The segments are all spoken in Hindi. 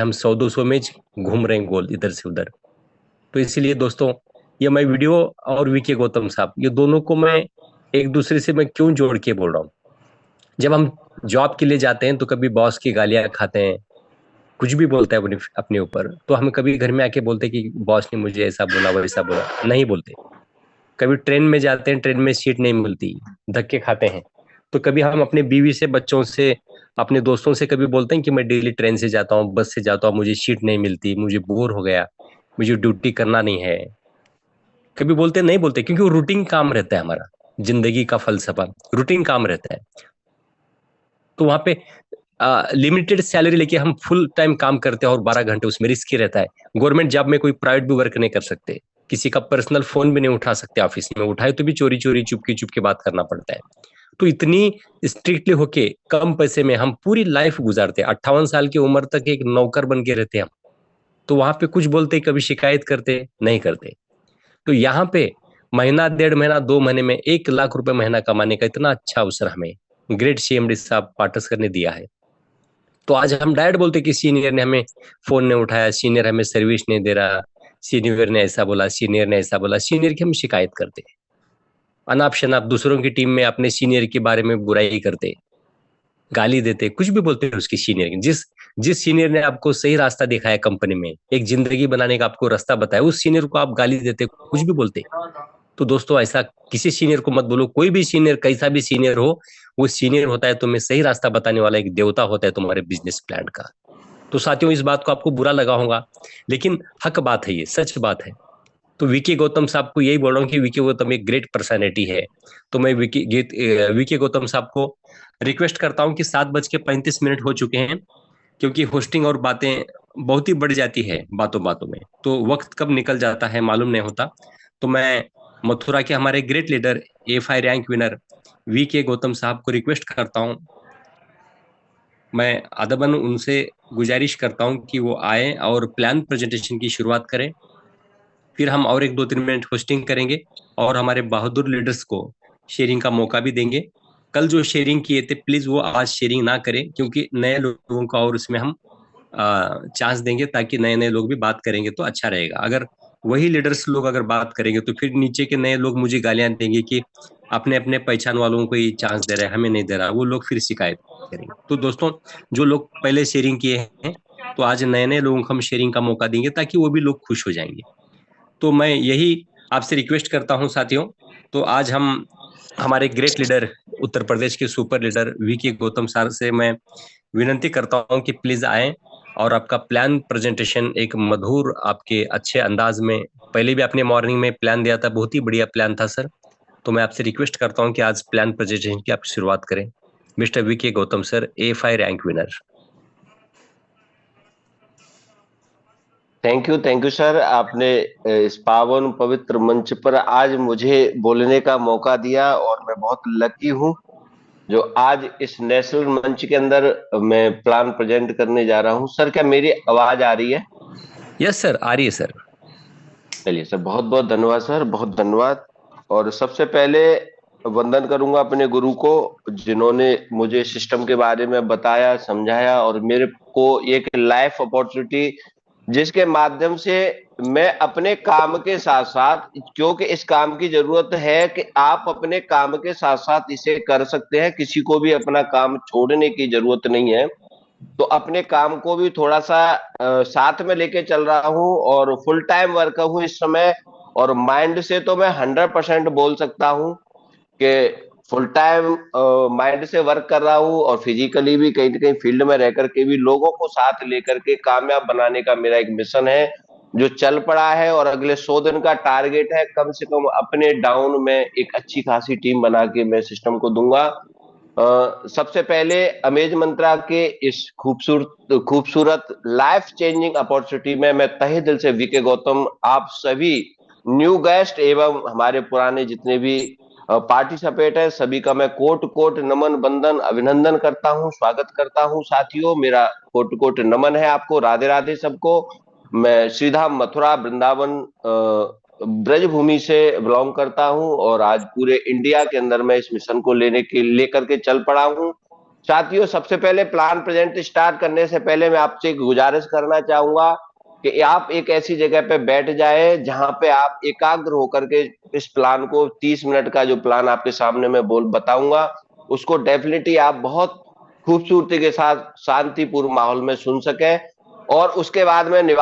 हम 100-200 में घूम रहे हैं गोल इधर से उधर। तो इसीलिए दोस्तों, ये मैं वीडियो और वीके गौतम साहब, ये दोनों को मैं एक दूसरे से मैं क्यों जोड़ के बोल रहा हूँ। जब हम जॉब के लिए जाते हैं तो कभी बॉस की गालियां खाते हैं, कुछ भी बोलता है अपने अपने ऊपर, तो हम कभी घर में आके बोलते हैं कि बॉस ने मुझे ऐसा बोला वैसा बोला, नहीं बोलते। कभी ट्रेन में जाते हैं, ट्रेन में सीट नहीं मिलती, धक्के खाते हैं। तो कभी हम अपने बीवी से, बच्चों से, अपने दोस्तों से कभी बोलते हैं कि मैं डेली ट्रेन से जाता हूँ, बस से जाता हूँ, मुझे सीट नहीं मिलती, मुझे बोर हो गया, मुझे ड्यूटी करना नहीं है। कभी बोलते नहीं बोलते, क्योंकि वो रूटीन काम रहता है हमारा, जिंदगी का फलसफा रूटीन काम रहता है। तो वहां पे लिमिटेड सैलरी लेके हम फुल टाइम काम करते हैं और 12 घंटे उसमें रिस्क ही रहता है। गवर्नमेंट जॉब में कोई प्राइवेट भी वर्क नहीं कर सकते, किसी का पर्सनल फोन भी नहीं उठा सकते, ऑफिस में उठाए तो भी चोरी चोरी चुपके चुपके बात करना पड़ता है। तो इतनी स्ट्रिक्टली होके कम पैसे में हम पूरी लाइफ गुजारते हैं, 58 साल की उम्र तक एक नौकर बन के रहते हैं हम। तो वहां पे कुछ बोलते, कभी शिकायत करते नहीं करते। तो यहाँ पे महीना, 1.5 महीना, 2 महीने में 1 लाख रुपए महीना कमाने का इतना अच्छा अवसर हमें ग्रेट सीएमडी साहब पाटसकर ने दिया है। तो आज हम डायरेक्ट बोलते कि सीनियर ने हमें फोन नहीं उठाया, सीनियर हमें सर्विस नहीं दे रहा, सीनियर ने ऐसा बोला, सीनियर ने ऐसा बोला, सीनियर की हम शिकायत करते। अनाप शनाप दूसरों की टीम में अपने सीनियर के बारे में बुराई करते, गाली देते, कुछ भी बोलते हैं उसकी सीनियर की। जिस जिस सीनियर ने आपको सही रास्ता दिखाया, कंपनी में एक जिंदगी बनाने का आपको रास्ता बताया, उस सीनियर को आप गाली देते, कुछ भी बोलते। तो दोस्तों, ऐसा किसी सीनियर को मत बोलो। कोई भी सीनियर, कैसा भी सीनियर हो, वो सीनियर होता है तुम्हें सही रास्ता बताने वाला, एक देवता होता है तुम्हारे बिजनेस प्लान का। तो साथियों, इस बात को आपको बुरा लगा होगा, लेकिन हक बात है, ये सच बात है। तो वीके गौतम साहब को यही बोल रहा हूँ कि वीके गौतम एक ग्रेट पर्सनैलिटी है। तो मैं वीके गौतम साहब को रिक्वेस्ट करता हूँ कि 7:35 हो चुके हैं, क्योंकि होस्टिंग और बातें बहुत ही बढ़ जाती है बातों बातों में, तो वक्त कब निकल जाता है मालूम नहीं होता। तो मैं मथुरा के हमारे ग्रेट लीडर, एफआई rank winner V K Gautam साहब को रिक्वेस्ट करता हूँ, मैं अदबन उनसे गुजारिश करता हूँ कि वो आए और प्लान प्रेजेंटेशन की शुरुआत करें। फिर हम और एक 2-3 मिनट होस्टिंग करेंगे और हमारे बहादुर लीडर्स को शेयरिंग का मौका भी देंगे। कल जो शेयरिंग किए थे, प्लीज वो आज शेयरिंग ना करें, क्योंकि नए लोगों का और उसमें हम चांस देंगे, ताकि नए नए लोग भी बात करेंगे तो अच्छा रहेगा। अगर वही लीडर्स लोग अगर बात करेंगे तो फिर नीचे के नए लोग मुझे गालियां देंगे कि अपने अपने पहचान वालों को ही चांस दे रहे हैं, हमें नहीं दे रहा, वो लोग फिर शिकायत करेंगे। तो दोस्तों, जो लोग पहले शेयरिंग किए हैं, तो आज नए नए लोगों को हम शेयरिंग का मौका देंगे, ताकि वो भी लोग खुश हो जाएंगे। तो मैं यही आपसे रिक्वेस्ट करता हूं साथियों। तो आज हम हमारे ग्रेट लीडर, उत्तर प्रदेश के super leader we K Gautam sir से मैं विनती करता हूं कि प्लीज आए और आपका प्लान प्रेजेंटेशन एक मधुर, आपके अच्छे अंदाज में, पहले भी आपने मॉर्निंग में प्लान दिया था, बहुत ही बढ़िया प्लान था सर। तो मैं आपसे रिक्वेस्ट करता हूं कि आज प्लान प्रेजेंटेशन की आप शुरुआत करें, mister we K Gautam sir, FI rank winner. Thank you sir. आपने इस पावन पवित्र मंच पर आज मुझे बोलने का मौका दिया और मैं बहुत लकी हूँ जो आज इस नेशनल मंच के अंदर मैं प्लान प्रेजेंट करने जा रहा हूँ। सर, क्या मेरी आवाज आ रही है? यस सर, आ रही है सर। चलिए सर, बहुत बहुत धन्यवाद सर, बहुत धन्यवाद। और सबसे पहले वंदन करूंगा अपने गुरु को, जिन्होंने मुझे सिस्टम के बारे में बताया, समझाया और मेरे को एक लाइफ अपॉर्चुनिटी, जिसके माध्यम से मैं अपने काम के साथ साथ, क्योंकि इस काम की जरूरत है कि आप अपने काम के साथ साथ इसे कर सकते हैं, किसी को भी अपना काम छोड़ने की जरूरत नहीं है। तो अपने काम को भी थोड़ा सा साथ में लेके चल रहा हूँ और फुल टाइम वर्क हूँ इस समय। और माइंड से तो मैं 100% बोल सकता हूँ कि फुल टाइम माइंड से वर्क कर रहा हूँ और फिजिकली भी कहीं ना कहीं फील्ड में रह करके भी लोगों को साथ लेकर के कामयाब बनाने का मेरा एक मिशन है जो चल पड़ा है। और अगले 100 दिन का टारगेट है कम से कम अपने डाउन में एक अच्छी खासी टीम बना के मैं सिस्टम को दूंगा। सबसे पहले अमेज मंत्रा के इस खूबसूरत खूबसूरत लाइफ चेंजिंग अपॉर्चुनिटी में मैं तहे दिल से वीके गौतम, आप सभी न्यू गेस्ट एवं हमारे पुराने जितने भी पार्टिसिपेट है, सभी का मैं कोट कोट नमन बंदन अभिनंदन करता हूं, स्वागत करता हूं। साथियों, मेरा कोट कोट नमन है आपको। राधे राधे सबको। मैं श्रीधाम मथुरा वृंदावन ब्रजभूमि से बिलोंग करता हूं और आज पूरे इंडिया के अंदर मैं इस मिशन को लेकर के चल पड़ा हूं। साथियों, सबसे पहले प्लान प्रेजेंट स्टार्ट करने से पहले मैं आपसे एक गुजारिश करना चाहूंगा कि आप एक ऐसी जगह पे बैठ जाए जहां पे आप एकाग्र होकर के इस प्लान को, 30 मिनट का जो प्लान आपके सामने मैं बोल बताऊंगा, उसको डेफिनेटली आप बहुत खूबसूरती के साथ शांतिपूर्ण माहौल में सुन सकें। और उसके बाद में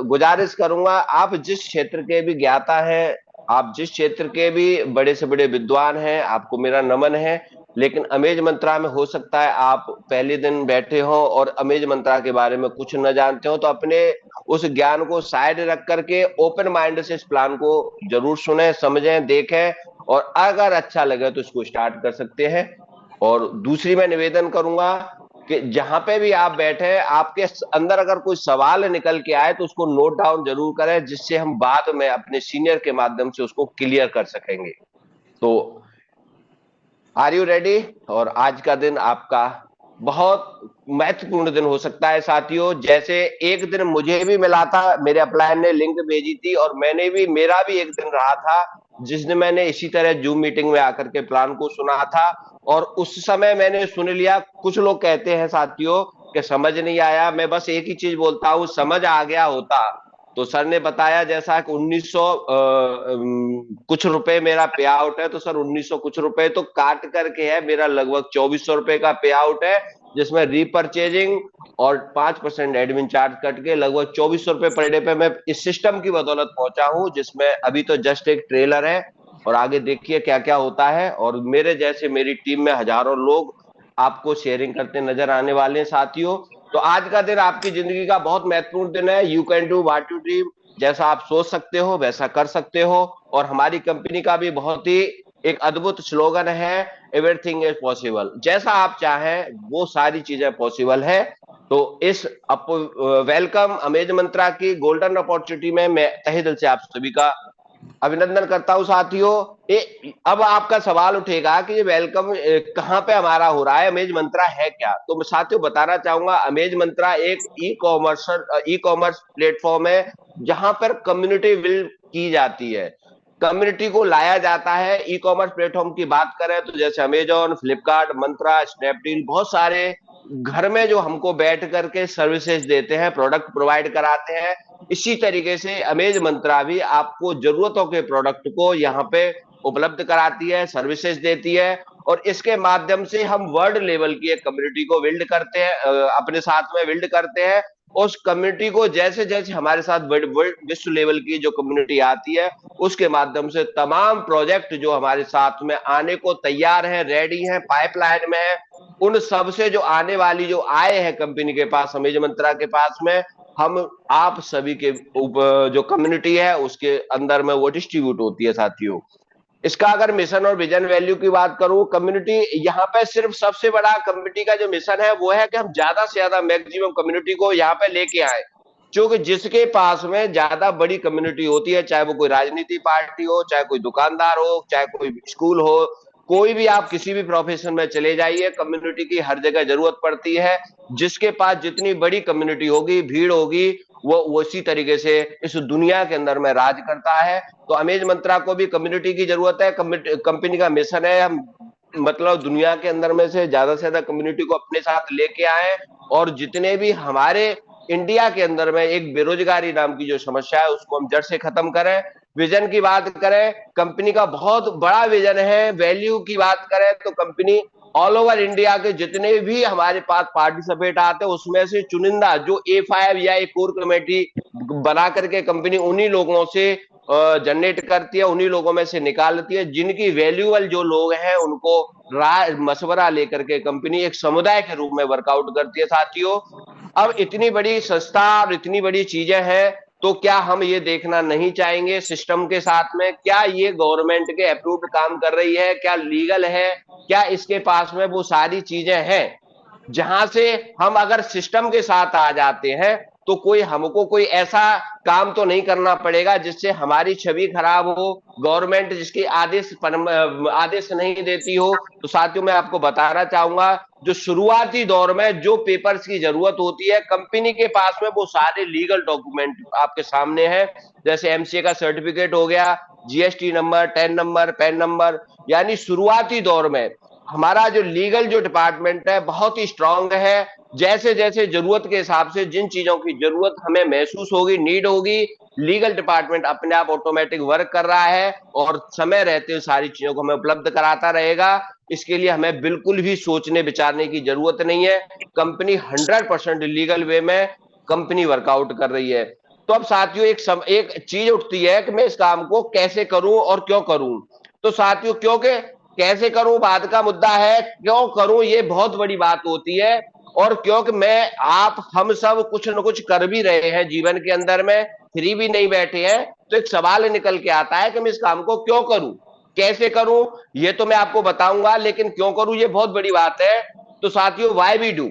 गुजारिश करूंगा, आप जिस क्षेत्र के भी ज्ञाता हैं, आप जिस क्षेत्र के भी बड़े से बड़े विद्वान हैं, आपको मेरा नमन है। लेकिन अमेज मंत्रा में हो सकता है आप पहले दिन बैठे हो और अमेज मंत्रा के बारे में कुछ न जानते हो, तो अपने उस ज्ञान को साइड रख करके ओपन माइंड से इस प्लान को जरूर सुने, समझें, देखें, और अगर अच्छा लगे तो इसको स्टार्ट कर सकते हैं। और दूसरी मैं निवेदन करूंगा कि जहां पे भी आप बैठे, आपके अंदर अगर कोई सवाल निकल के आए तो उसको नोट डाउन जरूर करें, जिससे हम बाद में अपने सीनियर के माध्यम से उसको क्लियर कर सकेंगे। तो आर यू रेडी? और आज का दिन आपका बहुत महत्वपूर्ण दिन हो सकता है साथियों। जैसे एक दिन मुझे भी मिला था, मेरे अपलाइन ने लिंक भेजी थी और मैंने भी, मेरा भी एक दिन रहा था जिस दिन मैंने इसी तरह जूम मीटिंग में आकर के प्लान को सुना था। और उस समय मैंने सुन लिया, कुछ लोग कहते हैं साथियों कि समझ नहीं आया। मैं बस एक ही चीज बोलता हूं, समझ आ गया होता तो सर ने बताया जैसा कि 1900 कुछ रुपए मेरा पे आउट है, तो सर 1900 कुछ रुपए तो काट करके है, मेरा लगभग 2400 रुपए का पे आउट है, जिसमें रीपर्चेजिंग और 5% एडमिन चार्ज कट के लगभग 2400 रुपए पर डे पे मैं इस सिस्टम की बदौलत पहुंचा हूं, जिसमें अभी तो जस्ट एक ट्रेलर है और आगे देखिए क्या क्या होता है। और मेरे जैसे मेरी टीम में हजारों लोग आपको शेयरिंग करते नजर आने वाले हैं साथियों। तो आज का दिन आपकी जिंदगी का बहुत महत्वपूर्ण दिन है। You can do what you dream, जैसा आप सोच सकते हो वैसा कर सकते हो। और हमारी कंपनी का भी बहुत ही एक अद्भुत स्लोगन है, एवरीथिंग इज पॉसिबल। जैसा आप चाहें वो सारी चीजें पॉसिबल है। तो इस वेलकम अमेज मंत्रा की गोल्डन अपॉर्चुनिटी में मैं तहे दिल से आप सभी का अभिनंदन करता हूं साथियों। अब आपका सवाल उठेगा कि ये वेलकम कहां पे हमारा हो रहा है, अमेज मंत्रा है क्या? तो मैं साथियों बताना चाहूंगा, अमेज मंत्रा एक ई कॉमर्स प्लेटफॉर्म है जहां पर कम्युनिटी बिल्ड की जाती है, कम्युनिटी को लाया जाता है। ई कॉमर्स प्लेटफॉर्म की बात करें तो जैसे अमेजॉन, फ्लिपकार्ट, मंत्रा, स्नैपडील, बहुत सारे घर में जो हमको बैठ करके सर्विसेज देते हैं, प्रोडक्ट प्रोवाइड कराते हैं, इसी तरीके से अमेज मंत्रा भी आपको जरूरतों के प्रोडक्ट को यहाँ पे उपलब्ध कराती है, सर्विसेज देती है। और इसके माध्यम से हम वर्ल्ड लेवल की एक कम्युनिटी को बिल्ड करते हैं, अपने साथ में बिल्ड करते हैं। उस कम्युनिटी को जैसे जैसे हमारे साथ विश्व लेवल की जो कम्युनिटी आती है, उसके माध्यम से तमाम प्रोजेक्ट जो हमारे साथ में आने को तैयार है, रेडी है, पाइपलाइन में है, उन सब से जो आने वाली जो आय है कंपनी के पास, अमेज मंत्रा के पास में, हम आप सभी के जो कम्युनिटी है उसके अंदर में वो डिस्ट्रीब्यूट होती है साथियों। इसका अगर मिशन और विजन वैल्यू की बात करूं, कम्युनिटी यहाँ पे सिर्फ सबसे बड़ा कम्युनिटी का जो मिशन है वो है कि हम ज्यादा से ज्यादा मैक्सिमम कम्युनिटी को यहाँ पे लेके आए। क्योंकि जिसके पास में ज्यादा बड़ी कम्युनिटी होती है, चाहे वो कोई राजनीति पार्टी हो, चाहे कोई दुकानदार हो, चाहे कोई स्कूल हो, कोई भी आप किसी भी प्रोफेशन में चले जाइए, कम्युनिटी की हर जगह जरूरत पड़ती है। जिसके पास जितनी बड़ी कम्युनिटी होगी, भीड़ होगी, वो उसी तरीके से इस दुनिया के अंदर में राज करता है। तो अमेज मंत्रा को भी कम्युनिटी की जरूरत है। कंपनी का मिशन है, हम मतलब दुनिया के अंदर में से ज्यादा कम्युनिटी को अपने साथ लेके आए और जितने भी हमारे इंडिया के अंदर में एक बेरोजगारी नाम की जो समस्या है उसको हम जड़ से खत्म करें। विजन की बात करें, कंपनी का बहुत बड़ा विजन है। वैल्यू की बात करें तो कंपनी ऑल ओवर इंडिया के जितने भी हमारे पास पार्टिसिपेट आते हैं उसमें से चुनिंदा जो A5 या एक कोर कमेटी बना करके कंपनी उन्हीं लोगों से जनरेट करती है, उन्हीं लोगों में से निकालती है, जिनकी वैल्यूएबल जो लोग हैं उनको मशवरा लेकर के कंपनी एक समुदाय के रूप में वर्कआउट करती है साथियों। अब इतनी बड़ी संस्था और इतनी बड़ी चीजें हैं, तो क्या हम ये देखना नहीं चाहेंगे सिस्टम के साथ में, क्या ये गवर्नमेंट के अप्रूव्ड काम कर रही है, क्या लीगल है, क्या इसके पास में वो सारी चीजें हैं जहां से हम अगर सिस्टम के साथ आ जाते हैं तो कोई हमको कोई ऐसा काम तो नहीं करना पड़ेगा जिससे हमारी छवि खराब हो, गवर्नमेंट जिसकी आदेश नहीं देती हो। तो साथियों मैं आपको बताना चाहूंगा, जो शुरुआती दौर में जो पेपर्स की जरूरत होती है कंपनी के पास में, वो सारे लीगल डॉक्यूमेंट आपके सामने है। जैसे एमसीए का सर्टिफिकेट हो गया, GST number, ten number, pan number, यानी शुरुआती दौर में हमारा जो लीगल जो डिपार्टमेंट है बहुत ही स्ट्रांग है। जैसे जैसे जरूरत के हिसाब से जिन चीजों की जरूरत हमें महसूस होगी, नीड होगी, लीगल डिपार्टमेंट अपने आप ऑटोमेटिक वर्क कर रहा है और समय रहते हुए सारी चीजों को हमें उपलब्ध कराता रहेगा। इसके लिए हमें बिल्कुल भी सोचने विचारने की जरूरत नहीं है। कंपनी 100% लीगल वे में कंपनी वर्कआउट कर रही है। तो अब साथियों एक चीज उठती है कि मैं इस काम को कैसे करूं और क्यों करूं। तो साथियों, क्योंकि कैसे करूं बात का मुद्दा है, क्यों करूं ये बहुत बड़ी बात होती है। और क्योंकि मैं आप हम सब कुछ न कुछ कर भी रहे हैं जीवन के अंदर में, फ्री भी नहीं बैठे हैं, तो एक सवाल निकल के आता है कि मैं इस काम को क्यों करूं, कैसे करूं, ये तो मैं आपको बताऊंगा, लेकिन क्यों करूं ये बहुत बड़ी बात है। तो साथियों, वाई वी डू,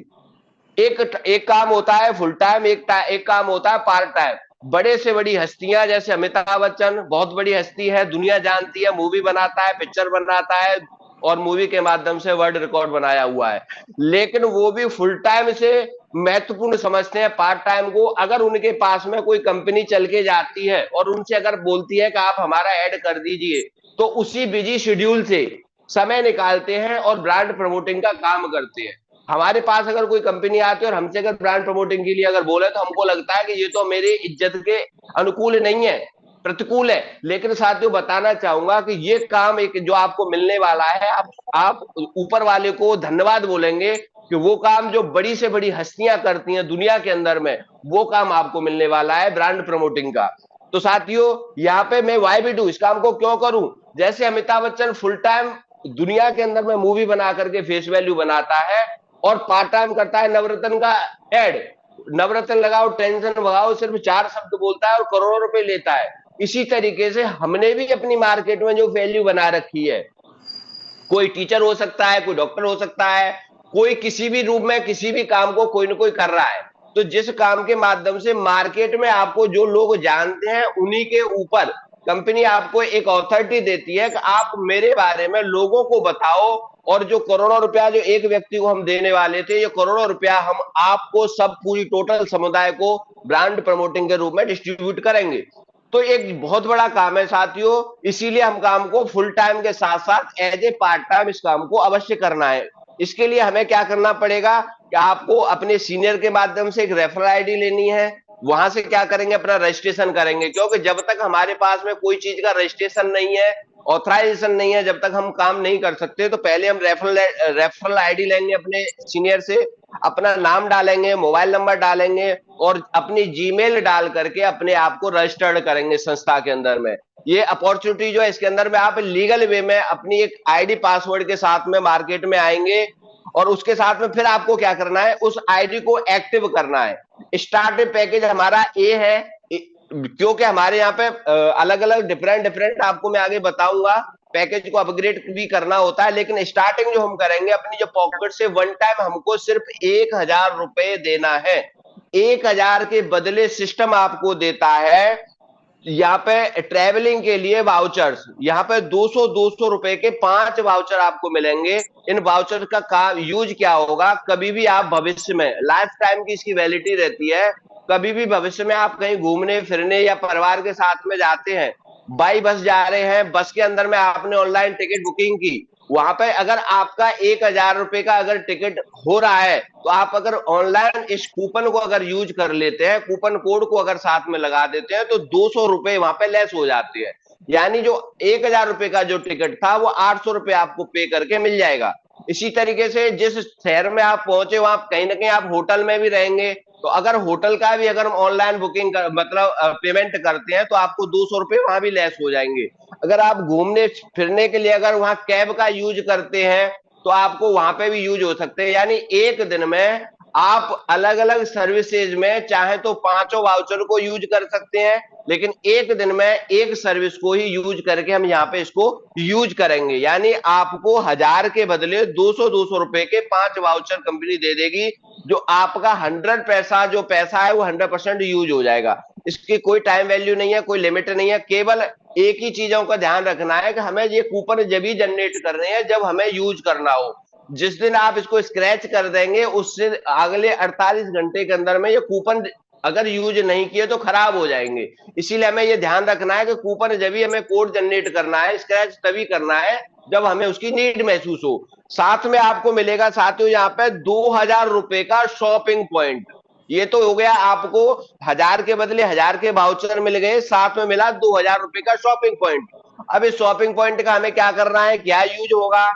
एक एक काम होता है फुल टाइम, एक काम होता है पार्ट टाइम। बड़े से बड़ी हस्तियां जैसे अमिताभ बच्चन, बहुत बड़ी हस्ती है, दुनिया जानती है, मूवी बनाता है, पिक्चर बनाता है और मूवी के माध्यम से वर्ल्ड रिकॉर्ड बनाया हुआ है। लेकिन वो भी फुल टाइम से महत्वपूर्ण समझते हैं पार्ट टाइम को। अगर उनके पास में कोई कंपनी चल के जाती है और उनसे अगर बोलती है कि आप हमारा ऐड कर दीजिए, तो उसी बिजी शेड्यूल से समय निकालते हैं और ब्रांड प्रमोटिंग का काम करते हैं। हमारे पास अगर कोई कंपनी आती है और हमसे अगर ब्रांड प्रमोटिंग के लिए अगर बोले, तो हमको लगता है कि ये तो मेरी इज्जत के अनुकूल नहीं है, प्रतिकूल है। लेकिन साथियों, बताना चाहूंगा कि ये काम एक जो आपको मिलने वाला है, आप ऊपर वाले को धन्यवाद बोलेंगे कि वो काम जो बड़ी से बड़ी हस्तियां करती हैं दुनिया के अंदर में, वो काम आपको मिलने वाला है ब्रांड प्रमोटिंग का। तो साथियों, यहाँ पे मैं वाई भी डू, इस काम को क्यों करूं। जैसे अमिताभ बच्चन फुल टाइम दुनिया के अंदर में मूवी बना करके फेस वैल्यू बनाता है और पार्ट टाइम करता है नवरत्न का एड। नवरत्न लगाओ टेंशन भगाओ, सिर्फ 4 शब्द बोलता है और करोड़ों रुपए लेता है। इसी तरीके से हमने भी अपनी मार्केट में जो वैल्यू बना रखी है, कोई टीचर हो सकता है, कोई डॉक्टर हो सकता है, कोई किसी भी रूप में किसी भी काम को कोई ना कोई कर रहा है। तो जिस काम के माध्यम से मार्केट में आपको जो लोग जानते हैं, उन्हीं के ऊपर कंपनी आपको एक अथॉरिटी देती है कि आप मेरे बारे में लोगों को बताओ। और जो करोड़ों रुपया जो एक व्यक्ति को हम देने वाले थे, ये करोड़ों रुपया हम आपको सब पूरी टोटल समुदाय को ब्रांड प्रमोटिंग के रूप में डिस्ट्रीब्यूट करेंगे। तो एक बहुत बड़ा काम है साथियों। इसीलिए हम काम को फुल टाइम के साथ साथ एज ए पार्ट टाइम इस काम को अवश्य करना है। इसके लिए हमें क्या करना पड़ेगा कि आपको अपने सीनियर के माध्यम से एक रेफरल आईडी लेनी है। वहां से क्या करेंगे, अपना रजिस्ट्रेशन करेंगे, क्योंकि जब तक हमारे पास में कोई चीज का रजिस्ट्रेशन नहीं है, ऑथराइजेशन नहीं है, जब तक हम काम नहीं कर सकते। तो पहले हम रेफरल आईडी लेंगे अपने सीनियर से, अपना नाम डालेंगे, मोबाइल नंबर डालेंगे और अपनी जीमेल डाल करके अपने आप को रजिस्टर्ड करेंगे संस्था के अंदर में। ये अपॉर्चुनिटी जो है, इसके अंदर में आप लीगल वे में अपनी एक आईडी पासवर्ड के साथ में मार्केट में आएंगे और उसके साथ में फिर आपको क्या करना है, उस आईडी को एक्टिव करना है। स्टार्ट पैकेज हमारा ए है, क्योंकि हमारे यहाँ पे अलग अलग डिफरेंट आपको मैं आगे बताऊंगा, पैकेज को अपग्रेड भी करना होता है। लेकिन स्टार्टिंग जो हम करेंगे अपनी जो पॉकेट से, वन टाइम हमको सिर्फ 1,000 रुपए देना है। 1,000 के बदले सिस्टम आपको देता है यहाँ पे ट्रेवलिंग के लिए वाउचर्स। यहाँ पे 200 रुपए के 5 वाउचर आपको मिलेंगे। इन वाउचर का काम यूज क्या होगा, कभी भी आप भविष्य में, लाइफ टाइम की इसकी वैलिडिटी रहती है, कभी भी भविष्य में आप कहीं घूमने फिरने या परिवार के साथ में जाते हैं, बाई बस जा रहे हैं, बस के अंदर में आपने ऑनलाइन टिकट बुकिंग की, वहां पे अगर आपका 1,000 रुपए का अगर टिकट हो रहा है, तो आप अगर ऑनलाइन इस कूपन को अगर यूज कर लेते हैं, कूपन कोड को अगर साथ में लगा देते हैं, तो 200 रुपए वहां पे लेस हो जाते हैं। यानी जो 1,000 रुपए का जो टिकट था, वो 800 रुपए आपको पे करके मिल जाएगा। इसी तरीके से जिस शहर में आप पहुंचे, वहां कहीं ना कहीं आप होटल में भी रहेंगे, तो अगर होटल का भी अगर हम ऑनलाइन बुकिंग मतलब पेमेंट करते हैं, तो आपको 200 रुपए वहां भी लेस हो जाएंगे। अगर आप घूमने फिरने के लिए अगर वहां कैब का यूज करते हैं, तो आपको वहां पे भी यूज हो सकते हैं। यानी एक दिन में आप अलग अलग सर्विसेज में चाहे तो 5 वाउचर को यूज कर सकते हैं, लेकिन एक दिन में एक सर्विस को ही यूज करके हम यहाँ पे इसको यूज करेंगे। यानी आपको 1,000 के बदले 200 रुपए के 5 वाउचर कंपनी दे देगी, जो आपका 100 पैसा जो पैसा है वो 100% यूज हो जाएगा। इसकी कोई टाइम वैल्यू नहीं है, कोई लिमिट नहीं है। केवल एक ही चीजों का ध्यान रखना है कि हमें ये कूपन जब ही जनरेट कर रहे हैं जब हमें यूज करना हो। जिस दिन आप इसको स्क्रैच कर देंगे, उससे अगले 48 घंटे के अंदर में ये कूपन अगर यूज नहीं किए तो खराब हो जाएंगे। इसीलिए हमें ये ध्यान रखना है कि कूपन जब भी हमें कोड जनरेट करना है, स्क्रैच तभी करना है जब हमें उसकी नीड महसूस हो। साथ में आपको मिलेगा साथियों यहाँ पे 2,000 रुपए का शॉपिंग पॉइंट। ये तो हो गया, आपको 1,000 के बदले 1,000 के वाउचर मिल गए, साथ में मिला 2,000 रुपए का शॉपिंग पॉइंट। अब इस शॉपिंग पॉइंट का हमें क्या करना है, क्या यूज होगा?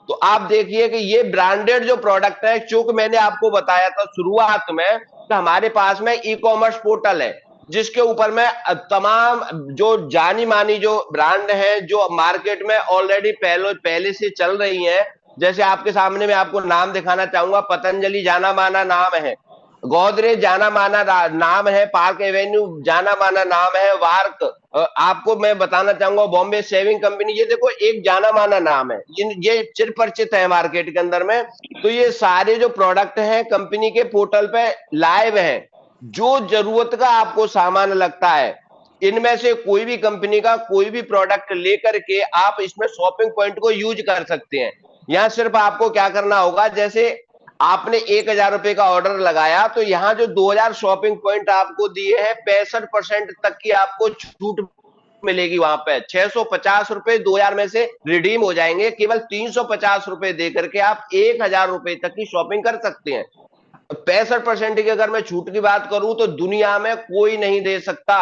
तो आप देखिए कि ये ब्रांडेड जो प्रोडक्ट है, चूंकि मैंने आपको बताया था शुरुआत में कि हमारे पास में ई कॉमर्स पोर्टल है, जिसके ऊपर में तमाम जो जानी मानी जो ब्रांड है जो मार्केट में ऑलरेडी पहले से चल रही हैं। जैसे आपके सामने मैं आपको नाम दिखाना चाहूंगा, पतंजलि जाना माना नाम है, गोदरेज जाना माना नाम है, पार्क एवेन्यू जाना माना नाम है, वार्क आपको मैं बताना चाहूंगा, बॉम्बे शेविंग कंपनी, ये देखो एक जाना माना नाम है, ये चिर परिचित है मार्केट के अंदर में। तो ये सारे जो प्रोडक्ट हैं कंपनी के पोर्टल पे लाइव हैं। जो जरूरत का आपको सामान लगता है, इनमें से कोई भी कंपनी का कोई भी प्रोडक्ट लेकर के आप इसमें शॉपिंग पॉइंट को यूज कर सकते हैं। यहाँ सिर्फ आपको क्या करना होगा, जैसे आपने 1,000 रुपए का ऑर्डर लगाया तो यहाँ जो 2,000 शॉपिंग पॉइंट आपको दिए हैं, 65% तक की आपको छूट मिलेगी। वहां पे 650 रुपए 2,000 में से रिडीम हो जाएंगे, केवल 350 रुपए दे करके आप 1,000 रुपए तक की शॉपिंग कर सकते हैं। 65% की अगर मैं छूट की बात करूं तो दुनिया में कोई नहीं दे सकता,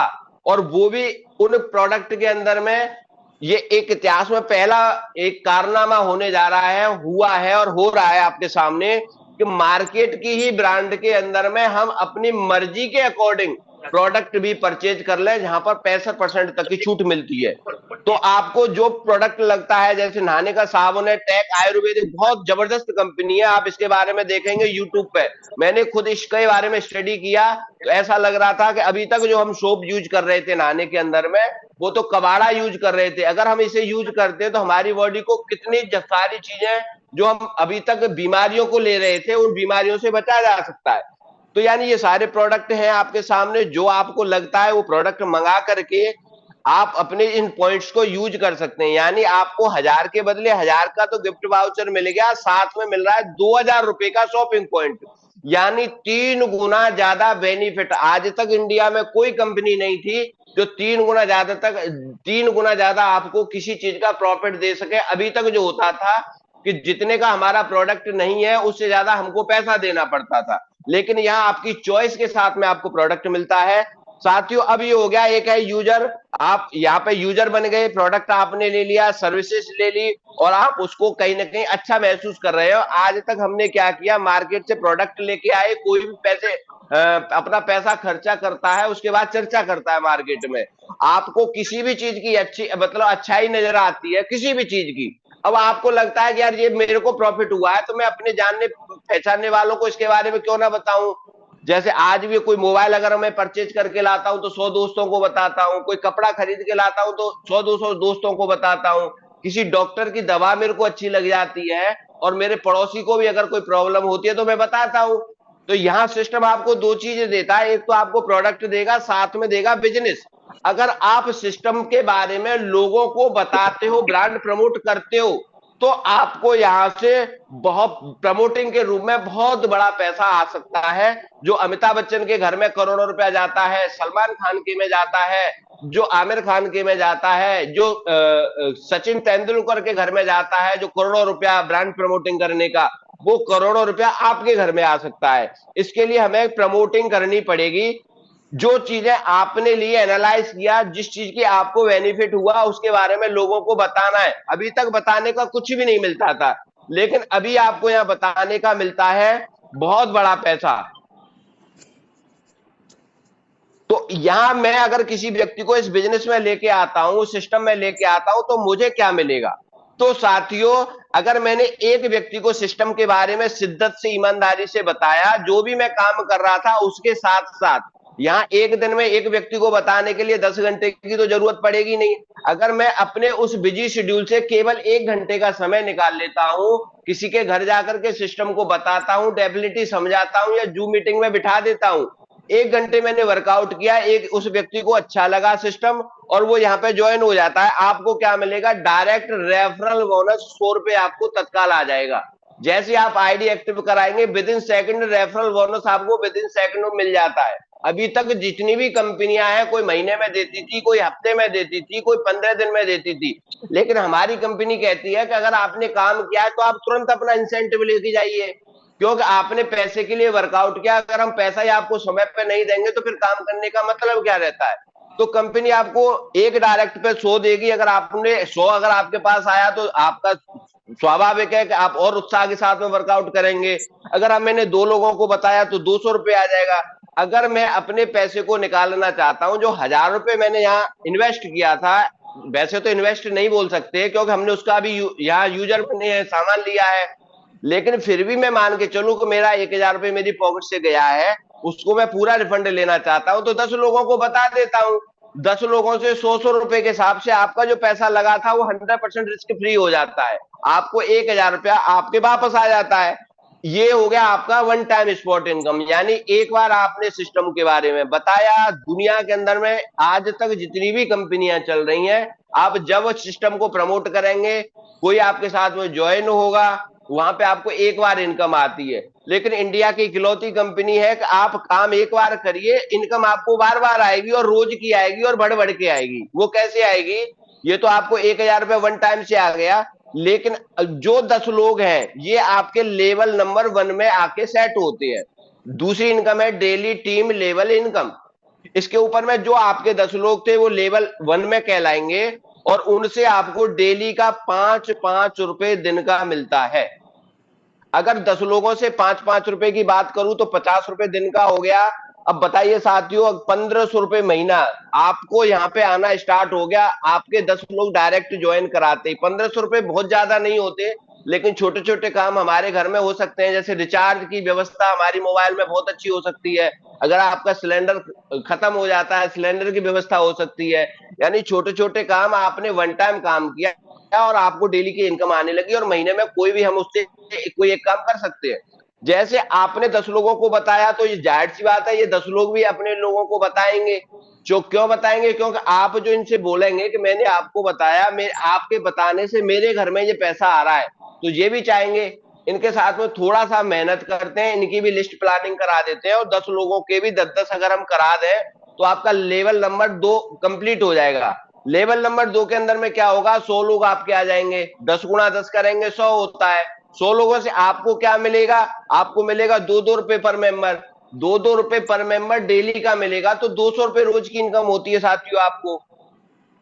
और वो भी उन प्रोडक्ट के अंदर में। ये एक इतिहास में पहला एक कारनामा होने जा रहा है, हुआ है और हो रहा है आपके सामने, कि मार्केट की ही ब्रांड के अंदर में हम अपनी मर्जी के अकॉर्डिंग प्रोडक्ट भी परचेज कर ले, जहां पर 65% तक की छूट मिलती है। तो आपको जो प्रोडक्ट लगता है, जैसे नहाने का साबुन है, टेक आयुर्वेदिक, बहुत जबरदस्त कंपनी है, आप इसके बारे में देखेंगे यूट्यूब पे। मैंने खुद इसके बारे में स्टडी किया तो ऐसा लग रहा था कि अभी तक जो हम सोप यूज कर रहे थे नहाने के अंदर में, वो तो कबाड़ा यूज कर रहे थे। अगर हम इसे यूज करते तो हमारी बॉडी को कितनी सारी चीजें जो हम अभी तक बीमारियों को ले रहे थे, उन बीमारियों से बचा जा सकता है। तो यानी ये सारे प्रोडक्ट हैं आपके सामने, जो आपको लगता है वो प्रोडक्ट मंगा करके आप अपने इन पॉइंट्स को यूज कर सकते हैं। यानी आपको 1,000 के बदले 1,000 का तो गिफ्ट वाउचर मिल गया, साथ में मिल रहा है 2,000 रुपए का शॉपिंग पॉइंट, यानी 3 गुना ज्यादा बेनिफिट। आज तक इंडिया में कोई कंपनी नहीं थी जो 3 गुना ज्यादा आपको किसी चीज का प्रॉफिट दे सके। अभी तक जो होता था कि जितने का हमारा प्रोडक्ट नहीं है उससे ज्यादा हमको पैसा देना पड़ता था, लेकिन यहाँ आपकी चॉइस के साथ में आपको प्रोडक्ट मिलता है। साथियों अब ये हो गया, एक है यूजर, आप यहाँ पे यूजर बन गए, प्रोडक्ट आपने ले लिया, सर्विसेज ले ली, और आप उसको कहीं ना कहीं अच्छा महसूस कर रहे हो। आज तक हमने क्या किया, मार्केट से प्रोडक्ट लेके आए, कोई भी पैसे अपना पैसा खर्चा करता है, उसके बाद चर्चा करता है मार्केट में। आपको किसी भी चीज की अच्छी मतलब अच्छाई नजर आती है, किसी भी चीज की, अब आपको लगता है कि यार ये मेरे को प्रॉफिट हुआ है तो मैं अपने जानने पहचानने वालों को इसके बारे में क्यों ना बताऊं। जैसे आज भी कोई मोबाइल अगर मैं परचेज करके लाता हूं तो 100 दोस्तों को बताता हूं, कोई कपड़ा खरीद के लाता हूं तो 100-200 दोस्तों को बताता हूं, किसी डॉक्टर की दवा मेरे को अच्छी लग जाती है और मेरे पड़ोसी को भी अगर कोई प्रॉब्लम होती है तो मैं बताता हूं। तो यहाँ सिस्टम आपको दो चीजें देता है, एक तो आपको प्रोडक्ट देगा, साथ में देगा बिजनेस। अगर आप सिस्टम के बारे में लोगों को बताते हो, ब्रांड प्रमोट करते हो, तो आपको यहां से बहुत प्रमोटिंग के रूप में बहुत बड़ा पैसा आ सकता है। जो अमिताभ बच्चन के घर में करोड़ों रुपया जाता है, सलमान खान के में जाता है, जो आमिर खान के में जाता है, जो सचिन तेंदुलकर के घर में जाता है, जो करोड़ों रुपया ब्रांड प्रमोटिंग करने का, वो करोड़ों रुपया आपके घर में आ सकता है। इसके लिए हमें प्रमोटिंग करनी पड़ेगी। जो चीजें आपने लिए एनालाइज किया, जिस चीज की आपको बेनिफिट हुआ, उसके बारे में लोगों को बताना है। अभी तक बताने का कुछ भी नहीं मिलता था, लेकिन अभी आपको यहाँ बताने का मिलता है बहुत बड़ा पैसा। तो यहां मैं अगर किसी व्यक्ति को इस बिजनेस में लेके आता हूं, सिस्टम में लेके आता हूं, तो मुझे क्या मिलेगा? तो साथियों, अगर मैंने एक व्यक्ति को सिस्टम के बारे में शिद्दत से, ईमानदारी से बताया, जो भी मैं काम कर रहा था उसके साथ साथ, यहाँ एक दिन में एक व्यक्ति को बताने के लिए 10 घंटे की तो जरूरत पड़ेगी नहीं। अगर मैं अपने उस बिजी शेड्यूल से केवल 1 घंटे का समय निकाल लेता हूं, किसी के घर जाकर के सिस्टम को बताता हूं, डेफिनेटली समझाता हूं, या जूम मीटिंग में बिठा देता हूं, 1 घंटे मैंने वर्कआउट किया, एक उस व्यक्ति को अच्छा लगा सिस्टम, और वो यहाँ पे ज्वाइन हो जाता है, आपको क्या मिलेगा? डायरेक्ट रेफरल बोनस 100 रुपए आपको तत्काल आ जाएगा। जैसे आप आईडी एक्टिव कराएंगे, with in second referral bonus आपको विद इन सेकंड में मिल जाता है। अभी तक जितनी भी कंपनियां हैं, कोई महीने में देती थी, कोई हफ्ते में देती थी, कोई 15 दिन में देती थी, लेकिन हमारी कंपनी कहती है कि अगर आपने काम किया है तो आप तुरंत अपना इंसेंटिव लेके जाइए, क्योंकि आपने पैसे के लिए वर्कआउट किया। अगर हम पैसा ही आपको समय पे नहीं देंगे तो फिर काम करने का मतलब क्या रहता है। तो कंपनी आपको एक डायरेक्ट पे 100 देगी, अगर आपने 100 अगर आपके पास आया तो आपका स्वाभाविक है कि आप और उत्साह के साथ में वर्कआउट करेंगे। अगर अब मैंने 2 लोगों को बताया तो 200 रुपये आ जाएगा। अगर मैं अपने पैसे को निकालना चाहता हूं, जो 1000 रुपये मैंने यहाँ इन्वेस्ट किया था, वैसे तो इन्वेस्ट नहीं बोल सकते क्योंकि हमने उसका अभी यहाँ यूजर बने सामान लिया है, लेकिन फिर भी मैं मान के चलूं कि मेरा 1000 रुपये मेरी पॉकेट से गया है, उसको मैं पूरा रिफंड लेना चाहता हूं, तो 10 लोगों को बता देता हूं। 10 लोगों से 100-100 रुपए के हिसाब से आपका जो पैसा लगा था वो 100% रिस्क फ्री हो जाता है। आपको 1000 रुपया आपके वापस आ जाता है। ये हो गया आपका वन टाइम स्पॉट इनकम। यानी एक बार आपने सिस्टम के बारे में बताया, दुनिया के अंदर में आज तक जितनी भी कंपनियां चल रही हैं, आप जब सिस्टम को प्रमोट करेंगे, कोई आपके साथ में ज्वाइन होगा, वहां पे आपको एक बार इनकम आती है। लेकिन इंडिया की इकलौती कंपनी है कि आप काम एक बार करिए, इनकम आपको बार बार आएगी और रोज की आएगी और बढ़ बढ़ के आएगी। वो कैसे आएगी? ये तो आपको 1000 रुपये वन टाइम से आ गया, लेकिन जो 10 लोग हैं ये आपके लेवल नंबर 1 में आके सेट होते हैं। दूसरी इनकम है डेली टीम लेवल इनकम। इसके ऊपर में जो आपके 10 लोग थे वो लेवल 1 में कहलाएंगे, और उनसे आपको डेली का 5-5 रुपए दिन का मिलता है। अगर 10 लोगों से 5-5 रुपए की बात करूं तो 50 रुपए दिन का हो गया। अब बताइए साथियों, 1500 रुपए महीना आपको यहाँ पे आना स्टार्ट हो गया, आपके 10 लोग डायरेक्ट ज्वाइन कराते। 1500 रुपए बहुत ज्यादा नहीं होते, लेकिन छोटे छोटे काम हमारे घर में हो सकते हैं। जैसे रिचार्ज की व्यवस्था हमारी मोबाइल में बहुत अच्छी हो सकती है। अगर आपका सिलेंडर खत्म हो जाता है, सिलेंडर की व्यवस्था हो सकती है। यानी छोटे छोटे काम आपने वन टाइम काम किया और आपको डेली की इनकम आने लगी, और महीने में कोई भी हम उससे कोई एक काम कर सकते हैं। जैसे आपने 10 लोगों को बताया, तो ये जाहिर सी बात है ये 10 लोग भी अपने लोगों को बताएंगे। जो क्यों बताएंगे? क्योंकि आप जो इनसे बोलेंगे कि मैंने आपको बताया, मैं आपके बताने से मेरे घर में ये पैसा आ रहा है, तो ये भी चाहेंगे। इनके साथ में थोड़ा सा मेहनत करते हैं, इनकी भी लिस्ट प्लानिंग करा देते हैं, और 10 लोगों के भी 10-10 अगर हम करा दें तो आपका लेवल नंबर 2 कंप्लीट हो जाएगा। लेवल नंबर 2 के अंदर में क्या होगा? 100 लोग आपके आ जाएंगे, 10 गुणा 10 करेंगे 100 होता है। 100 लोगों से आपको क्या मिलेगा? आपको मिलेगा 2-2 रुपए पर मेंबर। 2-2 रुपए पर मेंबर डेली का मिलेगा, तो 200 रुपए रोज की इनकम होती है साथियों आपको।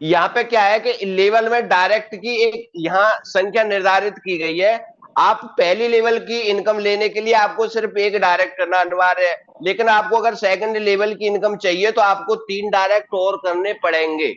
यहाँ पे क्या है कि लेवल में डायरेक्ट की एक यहाँ संख्या निर्धारित की गई है। आप पहली लेवल की इनकम लेने के लिए आपको सिर्फ एक डायरेक्ट करना अनिवार्य है, लेकिन आपको अगर सेकंड लेवल की इनकम चाहिए तो आपको 3 डायरेक्ट और करने पड़ेंगे।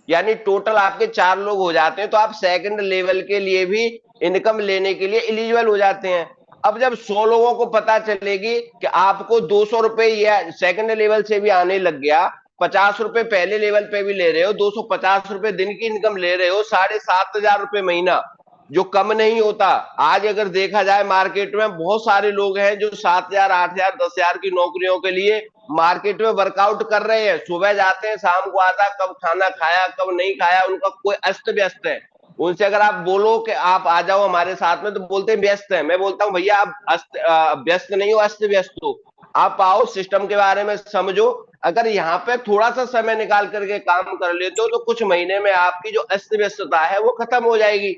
यानी टोटल आपके 4 लोग हो जाते हैं, तो आप सेकंड लेवल के लिए भी इनकम लेने के लिए एलिजिबल हो जाते हैं। अब जब 100 लोगों को पता चलेगी कि आपको 200 रुपए या सेकंड लेवल से भी आने लग गया, 50 रुपए पहले लेवल पे भी ले रहे हो, 250 रुपए दिन की इनकम ले रहे हो, 7,500 रुपए महीना, जो कम नहीं होता। आज अगर देखा जाए मार्केट में बहुत सारे लोग हैं जो 7,000, 8,000, 10,000 की नौकरियों के लिए मार्केट में वर्कआउट कर रहे हैं। सुबह जाते हैं, शाम को आता, कब खाना खाया कब नहीं खाया उनका कोई अस्त व्यस्त है। उनसे अगर आप बोलो कि आप आ जाओ हमारे साथ में, तो बोलते हैं व्यस्त है। मैं बोलता हूं भैया आप व्यस्त नहीं हो, अस्त व्यस्त हो। आप आओ, सिस्टम के बारे में समझो। अगर यहाँ पे थोड़ा सा समय निकाल करके काम कर लेते हो तो कुछ महीने में आपकी जो अस्त व्यस्तता है वो खत्म हो जाएगी।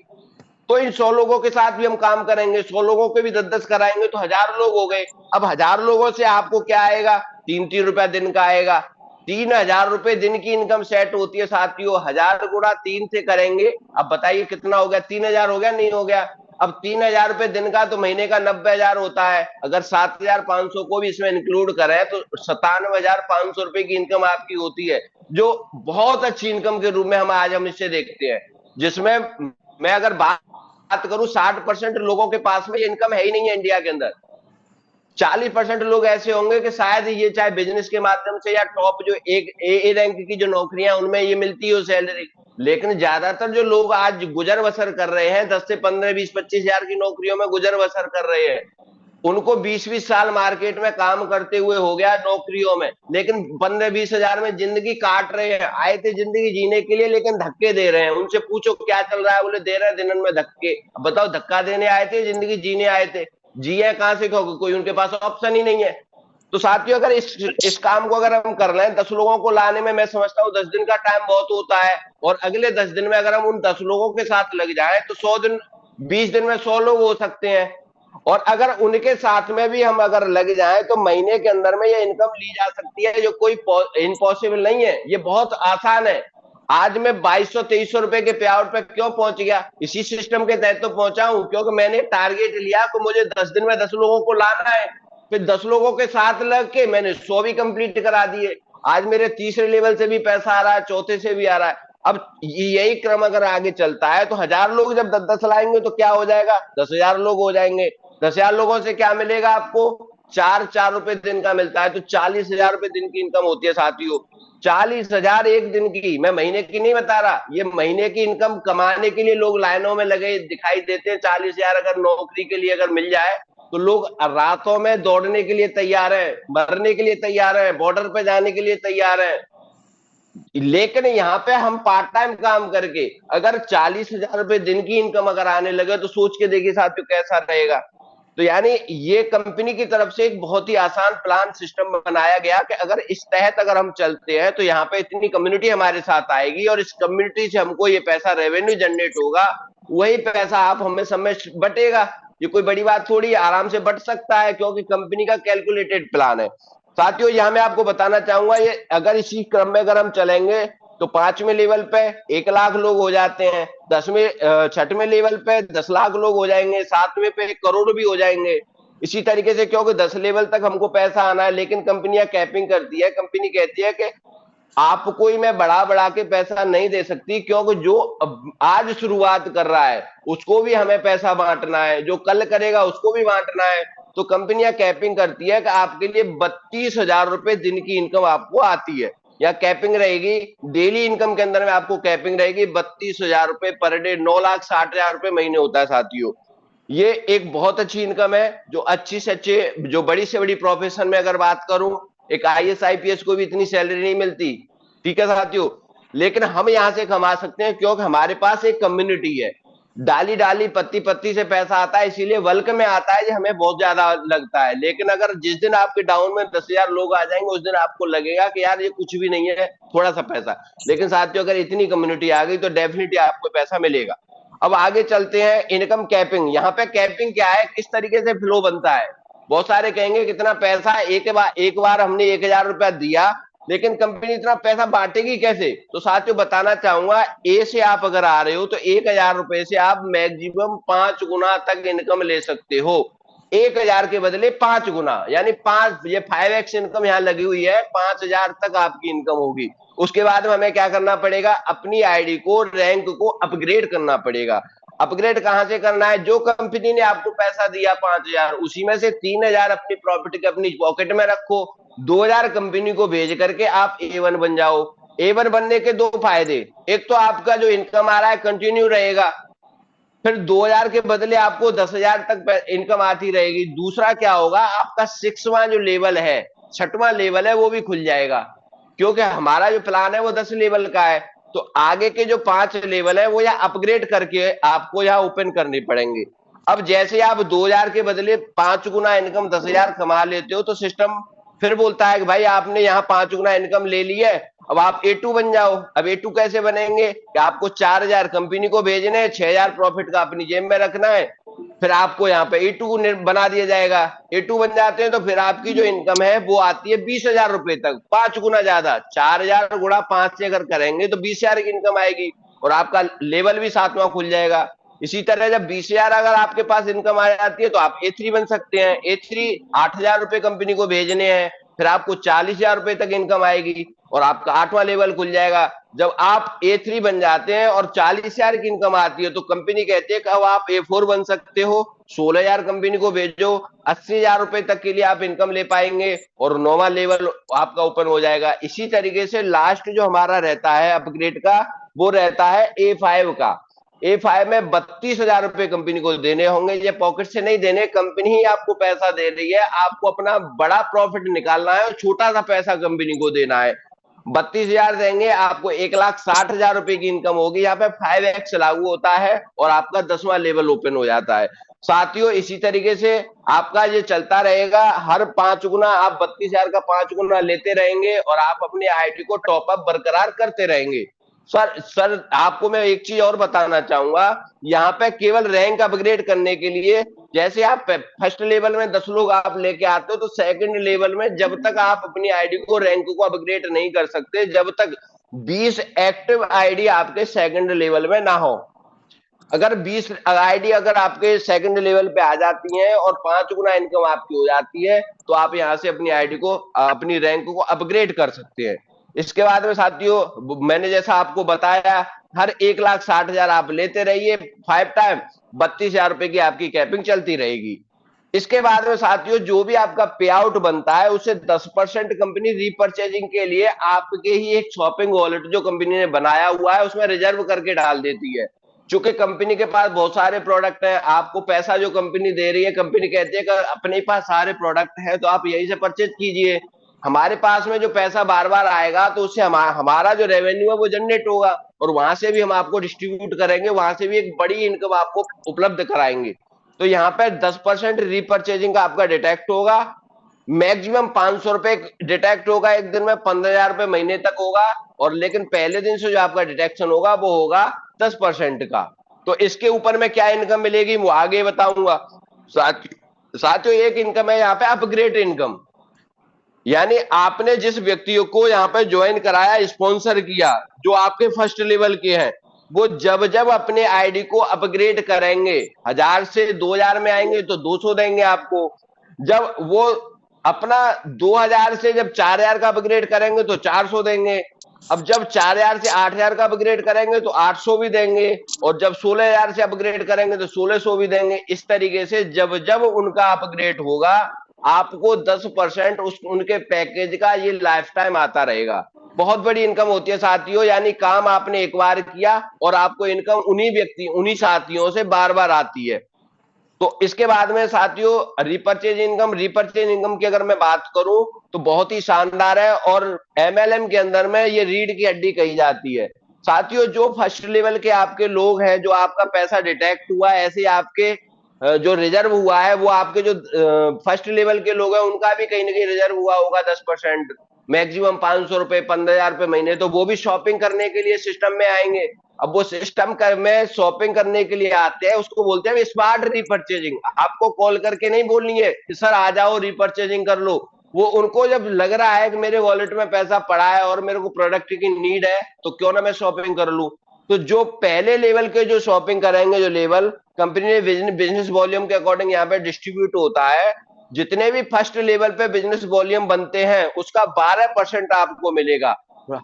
तो इन 100 लोगों के साथ भी हम काम करेंगे, 100 लोगों के भी 10-10 कराएंगे तो 1000 लोग हो गए। अब 1000 लोगों से आपको क्या आएगा? 3-3 रुपया दिन का आएगा। 3000 रुपए दिन की इनकम सेट होती है साथियों। 1000 गुणा 3 से करेंगे, अब बताइए कितना हो गया? 3000 हो गया, नहीं हो गया? अब 3000 रुपए दिन का तो महीने का 90,000 होता है। अगर 7,500 को भी इसमें इंक्लूड करें तो 97,500 रुपए की इनकम आपकी होती है, जो बहुत अच्छी इनकम के रूप में हम इसे देखते हैं। जिसमें मैं अगर बात करूं, 60% लोगों के पास में इनकम है ही नहीं है इंडिया के अंदर। 40% लोग ऐसे होंगे कि शायद ये चाहे बिजनेस के माध्यम से या टॉप जो एक ए रैंक की जो नौकरियां उनमें ये मिलती हो सैलरी, लेकिन ज्यादातर जो लोग आज गुजर बसर कर रहे हैं 10 से 15, 20, 25 हजार की नौकरियों में गुजर बसर कर रहे हैं। उनको 20-20 साल मार्केट में काम करते हुए हो गया नौकरियों में, लेकिन 15-20 हजार में जिंदगी काट रहे हैं। आए थे जिंदगी जीने के लिए, लेकिन धक्के दे रहे हैं। उनसे पूछो क्या चल रहा है, बोले दे रहे हैं दिनन में धक्के। बताओ, धक्का देने आए थे जिंदगी जीने आए थे? जिए कहां से? कोई उनके पास ऑप्शन ही नहीं है। तो साथियों अगर इस काम को अगर हम कर रहे हैं, 10 लोगों को लाने में मैं समझता हूँ 10 दिन का टाइम बहुत होता है, और अगले 10 दिन में अगर हम उन 10 लोगों के साथ लग जाए तो 20 दिन में 100 लोग हो सकते हैं। और अगर उनके साथ में भी हम अगर लग जाए तो महीने के अंदर में ये इनकम ली जा सकती है, जो कोई इम्पॉसिबल नहीं है, ये बहुत आसान है। आज मैं 2200-2300 रुपए के पे आउट पे क्यों पहुंच गया? इसी सिस्टम के तहत तो पहुंचा हूं, क्योंकि मैंने टारगेट लिया कि मुझे 10 दिन में 10 लोगों को लाना है। फिर 10 लोगों के साथ लग के मैंने 100 भी कंप्लीट करा दिए। आज मेरे तीसरे लेवल से भी पैसा आ रहा है, चौथे से भी आ रहा है। अब यही क्रम अगर आगे चलता है तो 1000 लोग जब 10-10 लाएंगे तो क्या हो जाएगा? 10,000 लोग हो जाएंगे। 10,000 लोगों से क्या मिलेगा आपको? 4 रुपए दिन का मिलता है, तो 40,000 रुपए दिन की इनकम होती है साथियों। 40,000 एक दिन की, मैं महीने की नहीं बता रहा, ये महीने की इनकम कमाने के लिए लोग लाइनों में लगे दिखाई देते हैं। 40,000 अगर नौकरी के लिए अगर मिल जाए तो लोग रातों में दौड़ने के लिए तैयार है, मरने के लिए तैयार है, बॉर्डर पे जाने के लिए तैयार है। लेकिन यहाँ पे हम पार्ट टाइम काम करके अगर 40,000 रुपए दिन की इनकम अगर आने लगे तो सोच के देखिए साथियों कैसा रहेगा। तो यानी ये कंपनी की तरफ से एक बहुत ही आसान प्लान सिस्टम बनाया गया कि अगर इस तहत अगर हम चलते हैं तो यहाँ पे इतनी कम्युनिटी हमारे साथ आएगी और इस कम्युनिटी से हमको ये पैसा रेवेन्यू जनरेट होगा, वही पैसा आप हमें समय बटेगा। ये कोई बड़ी बात थोड़ी, आराम से बट सकता है क्योंकि कंपनी का कैलकुलेटेड प्लान है। साथियों यहाँ मैं आपको बताना चाहूंगा, ये अगर इसी क्रम में अगर हम चलेंगे तो 5वें लेवल पे 1 लाख लोग हो जाते हैं, 6वें लेवल पे 10 लाख लोग हो जाएंगे, 7वें पे 1 करोड़ भी हो जाएंगे। इसी तरीके से क्योंकि 10 लेवल तक हमको पैसा आना है, लेकिन कंपनियां कैपिंग करती है। कंपनी कहती है कि आपको ही मैं बढ़ा बढ़ा के पैसा नहीं दे सकती, क्योंकि जो आज शुरुआत कर रहा है उसको भी हमें पैसा बांटना है, जो कल करेगा उसको भी बांटना है। तो कंपनियां कैपिंग करती है कि आपके लिए 32,000 रुपए दिन की इनकम आपको आती है, या कैपिंग रहेगी डेली इनकम के अंदर में आपको कैपिंग रहेगी 32,000 रुपए पर डे, 9,60,000 रुपए महीने होता है साथियों। ये एक बहुत अच्छी इनकम है, जो अच्छी से अच्छे, जो बड़ी से बड़ी प्रोफेशन में अगर बात करूं, एक आईएएस आईपीएस को भी इतनी सैलरी नहीं मिलती, ठीक है साथियों। लेकिन हम यहां से कमा सकते हैं क्योंकि हमारे पास एक कम्युनिटी है। डाली डाली पत्ती पत्ती से पैसा आता है, इसीलिए बल्क में आता है, ये हमें बहुत ज्यादा लगता है। लेकिन अगर जिस दिन आपके डाउन में 10,000 लोग आ जाएंगे उस दिन आपको लगेगा कि यार ये कुछ भी नहीं है, थोड़ा सा पैसा। लेकिन साथियों अगर इतनी कम्युनिटी आ गई तो डेफिनेटली आपको पैसा मिलेगा। अब आगे चलते हैं, इनकम कैपिंग। यहाँ पे कैपिंग क्या है, किस तरीके से फ्लो बनता है? बहुत सारे कहेंगे कितना पैसा, एक बार हमने 1,000 रुपया दिया, लेकिन कंपनी इतना पैसा बांटेगी कैसे? तो साथियों बताना चाहूंगा, ए से आप अगर आ रहे हो तो 1,000 रुपए से आप मैक्सिमम 5 गुना तक इनकम ले सकते हो। 1,000 के बदले 5 गुना, यानी 5, ये 5x इनकम यहाँ लगी हुई है, 5,000 तक आपकी इनकम होगी। उसके बाद में हमें क्या करना पड़ेगा? अपनी आईडी को, रैंक को अपग्रेड करना पड़ेगा। अपग्रेड कहां से करना है? जो कंपनी ने आपको पैसा दिया 5,000, उसी में से 3,000 अपनी प्रॉपर्टी के अपनी पॉकेट में रखो, 2,000 कंपनी को भेज करके आप A1 बन जाओ। A1 बनने के दो फायदे, एक तो आपका जो इनकम आ रहा है कंटिन्यू रहेगा, फिर 2,000 के बदले आपको 10,000 तक इनकम आती रहेगी। दूसरा क्या होगा, आपका 6वां जो लेवल है, 6वां लेवल है, वो भी खुल जाएगा, क्योंकि हमारा जो प्लान है वो 10 लेवल का है। तो आगे के जो 5 लेवल है वो यहाँ अपग्रेड करके आपको यहाँ ओपन करने पड़ेंगे। अब जैसे आप 2,000 के बदले 5 गुना इनकम 10,000 कमा लेते हो, तो सिस्टम फिर बोलता है कि भाई आपने यहाँ 5 गुना इनकम ले ली है, अब आप A2 बन जाओ। अब A2 कैसे बनेंगे कि आपको 4,000 कंपनी को भेजने हैं, 6,000 प्रॉफिट का अपनी जेब में रखना है, फिर आपको यहाँ पे A2 बना दिया जाएगा। A2 बन जाते हैं तो फिर आपकी जो इनकम है वो आती है 20,000 रुपए तक, 5 गुना ज्यादा। 4,000 गुणा 5 से अगर करेंगे तो 20,000 की इनकम आएगी और आपका लेवल भी 7वां खुल जाएगा। इसी तरह जब 20,000 अगर आपके पास इनकम आ जाती है तो आप A3 बन सकते हैं। A3 8,000 रुपए कंपनी को भेजने हैं, फिर आपको 40,000 रुपए तक इनकम आएगी और आपका 8वां लेवल खुल जाएगा। जब आप A3 बन जाते हैं और 40,000 की इनकम आती है तो कंपनी कहती है कि अब आप A4 बन सकते हो, 16,000 कंपनी को भेजो, 80,000 रुपए तक के लिए आप इनकम ले पाएंगे और 9वां लेवल आपका ओपन हो जाएगा। इसी तरीके से लास्ट जो हमारा रहता है अपग्रेड का, वो रहता है A5 का। A5 में 32,000 रुपए कंपनी को देने होंगे। ये पॉकेट से नहीं देने, कंपनी ही आपको पैसा दे रही है, आपको अपना बड़ा प्रॉफिट निकालना है और छोटा सा पैसा कंपनी को देना है। 32,000 देंगे, आपको 1,60,000 रुपए की इनकम होगी। यहाँ पे 5x लागू होता है और आपका 10वां लेवल ओपन हो जाता है। साथियों इसी तरीके से आपका ये चलता रहेगा, हर 5 गुना आप 32,000 का 5 गुना लेते रहेंगे और आप अपनी आईडी को टॉपअप बरकरार करते रहेंगे। सर आपको मैं एक चीज और बताना चाहूंगा, यहाँ पे केवल रैंक अपग्रेड करने के लिए, जैसे आप फर्स्ट लेवल में 10 लोग आप लेके आते हो, तो सेकंड लेवल में जब तक आप अपनी आईडी को रैंक को अपग्रेड नहीं कर सकते, जब तक 20 एक्टिव आईडी आपके सेकंड लेवल में ना हो। अगर 20 आईडी अगर आपके सेकंड लेवल पे आ जाती हैं और 5 गुना इनकम आपकी हो जाती है, तो आप यहाँ से अपनी आईडी को, अपनी रैंक को अपग्रेड कर सकते हैं। इसके बाद में साथियों मैंने जैसा आपको बताया, हर 1,60,000 आप लेते रहिए 5 टाइम, 32,000 रुपए की आपकी कैपिंग चलती रहेगी। इसके बाद में साथियों जो भी आपका पे आउट बनता है उसे 10% कंपनी रीपर्चेजिंग के लिए आपके ही एक शॉपिंग वॉलेट जो कंपनी ने बनाया हुआ है उसमें रिजर्व करके डाल देती है। चूंकि कंपनी के पास बहुत सारे प्रोडक्ट हैं, आपको पैसा जो कंपनी दे रही है, कंपनी कहती है कि अपने पास सारे प्रोडक्ट हैं तो आप यहीं से परचेज कीजिए, हमारे पास में जो पैसा बार बार आएगा तो उससे हमारा जो रेवेन्यू है वो जनरेट होगा और वहां से भी हम आपको डिस्ट्रीब्यूट करेंगे, वहां से भी एक बड़ी इनकम आपको उपलब्ध कराएंगे। तो यहाँ पे 10% रीपर्चेजिंग का आपका डिटेक्ट होगा, मैक्सिमम 500 रुपए डिटेक्ट होगा एक दिन में, 15,000 रुपए महीने तक होगा, और लेकिन पहले दिन से जो आपका डिटेक्शन होगा वो होगा 10% का। तो इसके ऊपर में क्या इनकम मिलेगी वो आगे बताऊंगा। साथियों एक इनकम है यहाँ पे अपग्रेड इनकम, यानी आपने जिस व्यक्तियों को यहाँ पे ज्वाइन कराया, स्पॉन्सर किया, जो आपके फर्स्ट लेवल के हैं, वो जब जब अपने आईडी को अपग्रेड करेंगे, 1000 से 2000 में आएंगे तो 200 देंगे आपको, जब वो अपना 2000 से जब 4000 का अपग्रेड करेंगे तो 400 देंगे, अब जब 4000 से 8000 का अपग्रेड करेंगे तो 800 भी देंगे, और जब 16000 से अपग्रेड करेंगे तो 1600 भी देंगे। इस तरीके से जब जब उनका अपग्रेड होगा आपको 10% उस उनके पैकेज का ये लाइफ टाइम आता रहेगा। बहुत बड़ी इनकम होती है साथियों, यानी काम आपने एक बार किया और आपको इनकम उन्हीं साथियों से बार बार आती है। तो इसके बाद में साथियों रिपर्चेज इनकम की अगर मैं बात करूं तो बहुत ही शानदार है, और एमएलएम के अंदर में ये रीढ़ की हड्डी कही जाती है। साथियों जो फर्स्ट लेवल के आपके लोग हैं, जो आपका पैसा डिटेक्ट हुआ है, ऐसे आपके जो रिजर्व हुआ है, वो आपके जो फर्स्ट लेवल के लोग हैं उनका भी कहीं ना कहीं रिजर्व हुआ होगा 10%, मैक्सिमम 500 रुपए, 15,000 रुपए महीने, तो वो भी शॉपिंग करने के लिए सिस्टम में आएंगे। अब वो सिस्टम में शॉपिंग करने के लिए आते हैं, उसको बोलते हैं स्मार्ट रीपर्चेजिंग। आपको कॉल करके नहीं बोलनी है कि सर आ जाओ रीपर्चेजिंग कर लो, वो उनको जब लग रहा है कि मेरे वॉलेट में पैसा पड़ा है और मेरे को प्रोडक्ट की नीड है तो क्यों ना मैं शॉपिंग कर लूं। तो जो पहले लेवल के जो शॉपिंग कराएंगे, जो लेवल कंपनी ने बिजनेस वॉल्यूम के अकॉर्डिंग यहाँ पे डिस्ट्रीब्यूट होता है, जितने भी फर्स्ट लेवल पे बिजनेस वॉल्यूम बनते हैं उसका 12% आपको मिलेगा,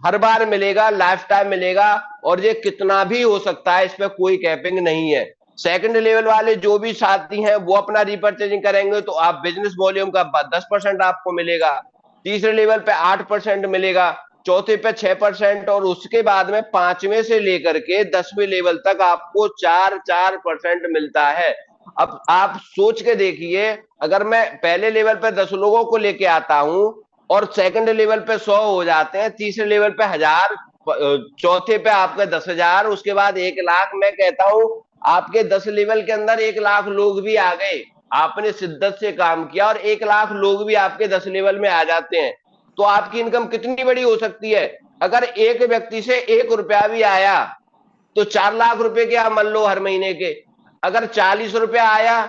हर बार मिलेगा, लाइफ टाइम मिलेगा, और ये कितना भी हो सकता है, इस पे कोई कैपिंग नहीं है। सेकंड लेवल वाले जो भी साथी हैं वो अपना रिपर्चेजिंग करेंगे तो आप बिजनेस वॉल्यूम का 10% आपको मिलेगा, तीसरे लेवल पे 8% मिलेगा, चौथे पे 6%, और उसके बाद में 5वें से लेकर के 10वें लेवल तक आपको 4% मिलता है। अब आप सोच के देखिए, अगर मैं पहले लेवल पे 10 लोगों को लेके आता हूं और सेकंड लेवल पे 100 हो जाते हैं, तीसरे लेवल पे 1000, चौथे पे आपका 10,000, उसके बाद 1,00,000, मैं कहता हूं आपके 10 लेवल के अंदर 1,00,000 लोग भी आ गए, आपने शिद्दत से काम किया और 1,00,000 लोग भी आपके 10 लेवल में आ जाते हैं, तो आपकी इनकम कितनी बड़ी हो सकती है। अगर एक व्यक्ति से 1 रुपया भी आया तो 4 लाख रुपए के आप मान लो हर महीने के, अगर 40 रुपया आया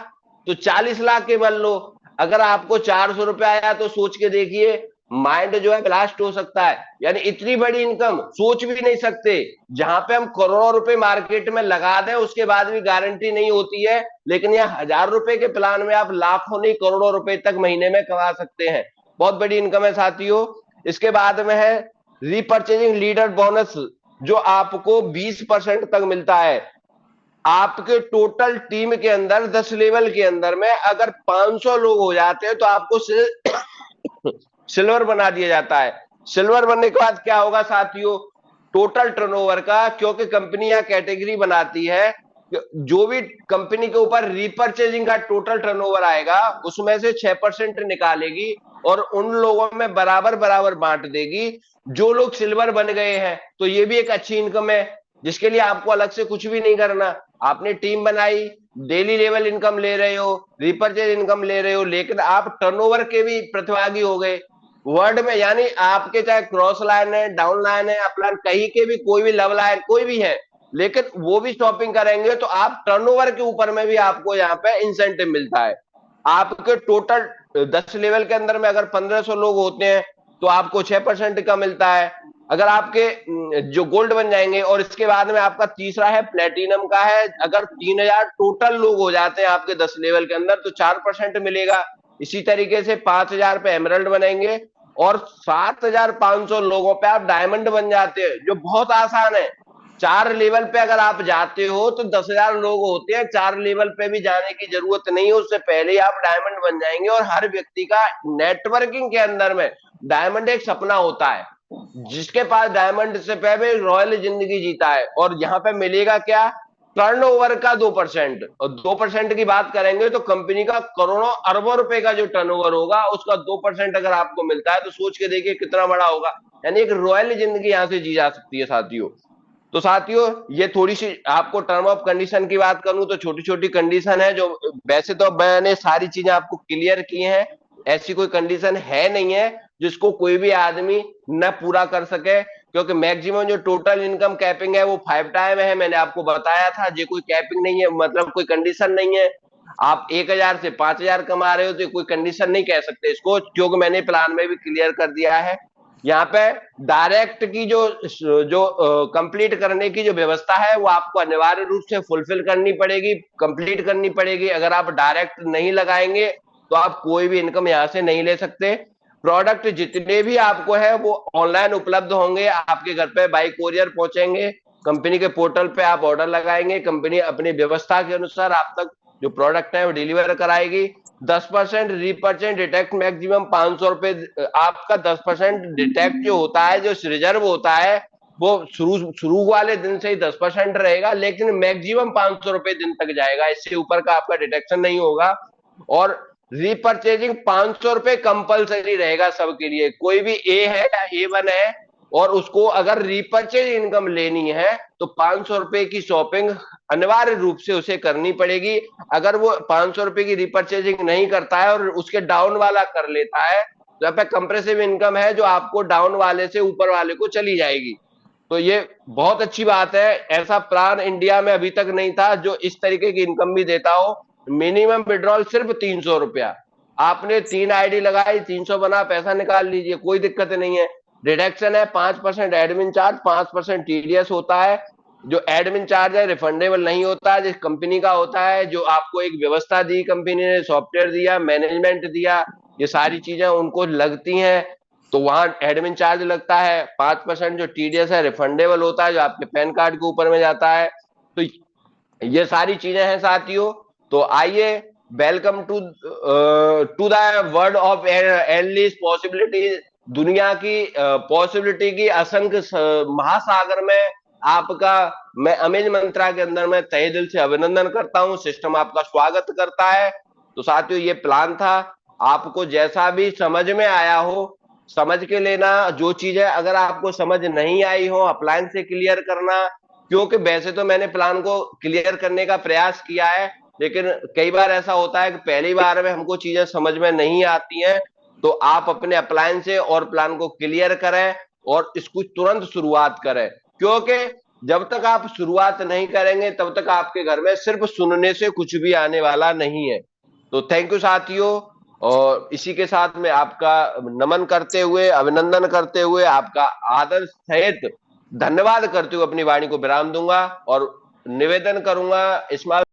तो 40 लाख के मान लो, अगर आपको 400 रुपया आया तो सोच के देखिए, माइंड जो है ब्लास्ट हो सकता है। यानी इतनी बड़ी इनकम सोच भी नहीं सकते, जहां पे हम करोड़ों रुपए मार्केट में लगा दें उसके बाद भी गारंटी नहीं होती है, लेकिन यहाँ 1,000 रुपए के प्लान में आप लाखों नहीं करोड़ों रुपए तक महीने में कमा सकते हैं। बहुत बड़ी इनकम है साथियों। इसके बाद में है रीपर्चेजिंग लीडर बोनस, जो आपको 20% तक मिलता है। आपके टोटल टीम के अंदर 10 लेवल के अंदर में अगर 500 लोग हो जाते हैं तो आपको सिल्वर बना दिया जाता है। सिल्वर बनने के बाद क्या होगा साथियों, टोटल टर्नओवर का, क्योंकि कंपनी यहां कैटेगरी बनाती है, जो भी कंपनी के ऊपर रीपर्चेजिंग का टोटल टर्नओवर आएगा उसमें से 6% निकालेगी और उन लोगों में बराबर बराबर बांट देगी जो लोग सिल्वर बन गए हैं। तो ये भी एक अच्छी इनकम है जिसके लिए आपको अलग से कुछ भी नहीं करना, आपने टीम बनाई, डेली लेवल इनकम ले रहे हो, रिपर्चेज इनकम ले रहे हो, लेकिन आप टर्नओवर के भी प्रतिभागी हो गए वर्ड में, यानी आपके चाहे क्रॉस लाइन है, डाउन लाइन है, अपलाइन, कहीं के भी कोई भी लव लाइन कोई भी है, लेकिन वो भी शॉपिंग करेंगे तो आप टर्नओवर के ऊपर में भी आपको यहाँ पे इंसेंटिव मिलता है। आपके टोटल 10 लेवल के अंदर में अगर 1500 लोग होते हैं तो आपको 6% का मिलता है। अगर आपके जो गोल्ड बन जाएंगे, और इसके बाद में आपका तीसरा है प्लेटिनम का है, अगर 3000 टोटल लोग हो जाते हैं आपके 10 लेवल के अंदर तो 4% मिलेगा। इसी तरीके से 5000 पे एमरल्ड बनेंगे, और 7500 लोगों पे आप डायमंड बन जाते हैं, जो बहुत आसान है। 4 लेवल पे अगर आप जाते हो तो 10,000 लोग होते हैं, 4 लेवल पे भी जाने की जरूरत नहीं है, उससे पहले ही आप डायमंड बन जाएंगे। और हर व्यक्ति का नेटवर्किंग के अंदर में डायमंड एक सपना होता है, जिसके पास डायमंड से पहले रॉयल जिंदगी जीता है। और यहाँ पे मिलेगा क्या, टर्नओवर का 2%, और 2% की बात करेंगे तो कंपनी का करोड़ों अरबों रुपए का जो टर्नओवर होगा उसका 2% अगर आपको मिलता है तो सोच के देखिए कितना बड़ा होगा। यानी एक रॉयल जिंदगी यहाँ से जी जा सकती है साथियों। तो साथियों, ये थोड़ी सी आपको टर्म ऑफ कंडीशन की बात करूं तो छोटी छोटी कंडीशन है, जो वैसे तो मैंने सारी चीजें आपको क्लियर की हैं। ऐसी कोई कंडीशन है नहीं है जिसको कोई भी आदमी न पूरा कर सके, क्योंकि मैक्सिमम जो टोटल इनकम कैपिंग है वो 5 टाइम है, मैंने आपको बताया था। ये कोई कैपिंग नहीं है, मतलब कोई कंडीशन नहीं है। आप 1000 से 5000 कमा रहे हो तो कोई कंडीशन नहीं कह सकते इसको, क्योंकि मैंने प्लान में भी क्लियर कर दिया है। यहाँ पे डायरेक्ट की जो जो कंप्लीट करने की जो व्यवस्था है वो आपको अनिवार्य रूप से फुलफिल करनी पड़ेगी, कंप्लीट करनी पड़ेगी। अगर आप डायरेक्ट नहीं लगाएंगे तो आप कोई भी इनकम यहाँ से नहीं ले सकते। प्रोडक्ट जितने भी आपको है वो ऑनलाइन उपलब्ध होंगे, आपके घर पे बाई कोरियर पहुंचेंगे, कंपनी के पोर्टल पे आप ऑर्डर लगाएंगे, कंपनी अपनी व्यवस्था के अनुसार आप तक जो प्रोडक्ट है वो डिलीवर कराएगी। 10% रीपर्चेज डिटेक्ट मैक्सिमम 500 रुपए, आपका 10% डिटेक्ट जो होता है, जो रिजर्व होता है, वो शुरू वाले दिन से ही 10% रहेगा, लेकिन मैक्सिमम 500 रुपए दिन तक जाएगा, इससे ऊपर का आपका डिटेक्शन नहीं होगा। और रीपर्चेजिंग 500 रुपए कंपलसरी रहेगा सबके लिए, कोई भी ए है या A1 है और उसको अगर रीपर्चेज इनकम लेनी है तो 500 रुपए की शॉपिंग अनिवार्य रूप से उसे करनी पड़ेगी। अगर वो 500 रुपए की रीपर्चेजिंग नहीं करता है और उसके डाउन वाला कर लेता है तो यहाँ पे कंप्रेसिव इनकम है जो आपको डाउन वाले से ऊपर वाले को चली जाएगी। तो ये बहुत अच्छी बात है, ऐसा प्लान इंडिया में अभी तक नहीं था जो इस तरीके की इनकम भी देता हो। मिनिमम विड्रॉल सिर्फ 300 रुपया, आपने 3 आईडी लगाई, 300 बना, पैसा निकाल लीजिए, कोई दिक्कत नहीं है। डिडक्शन है 5% एडमिन चार्ज, 5% टीडीएस होता है। जो एडमिन चार्ज है रिफंडेबल नहीं होता है, जिस कंपनी का होता है, जो आपको एक व्यवस्था दी कंपनी ने, सॉफ्टवेयर दिया, मैनेजमेंट दिया, ये सारी चीजें उनको लगती हैं, तो वहां एडमिन चार्ज लगता है। 5% जो टीडीएस है रिफंडेबल होता है, जो आपके पैन कार्ड के ऊपर में जाता है। तो ये सारी चीजें हैं साथियों। तो आइए, welcome to the world of endless possibilities. दुनिया की पॉसिबिलिटी की असंख्य महासागर में आपका मैं अमेज मंत्रा के अंदर में तहे दिल से अभिनंदन करता हूं। सिस्टम आपका स्वागत करता है। तो साथियों, ये प्लान था, आपको जैसा भी समझ में आया हो समझ के लेना। जो चीजें अगर आपको समझ नहीं आई हो अप्लायंस से क्लियर करना, क्योंकि वैसे तो मैंने प्लान को क्लियर करने का प्रयास किया है, लेकिन कई बार ऐसा होता है कि पहली बार में हमको चीजें समझ में नहीं आती हैं। तो आप अपने अप्लायंस से और प्लान को क्लियर करें और इसको तुरंत शुरुआत करें, क्योंकि जब तक आप शुरुआत नहीं करेंगे तब तक आपके घर में सिर्फ सुनने से कुछ भी आने वाला नहीं है। तो थैंक यू साथियों, और इसी के साथ में आपका नमन करते हुए, अभिनंदन करते हुए, आपका आदर सहित धन्यवाद करते हुए अपनी वाणी को विराम दूंगा और निवेदन करूंगा। स्मॉल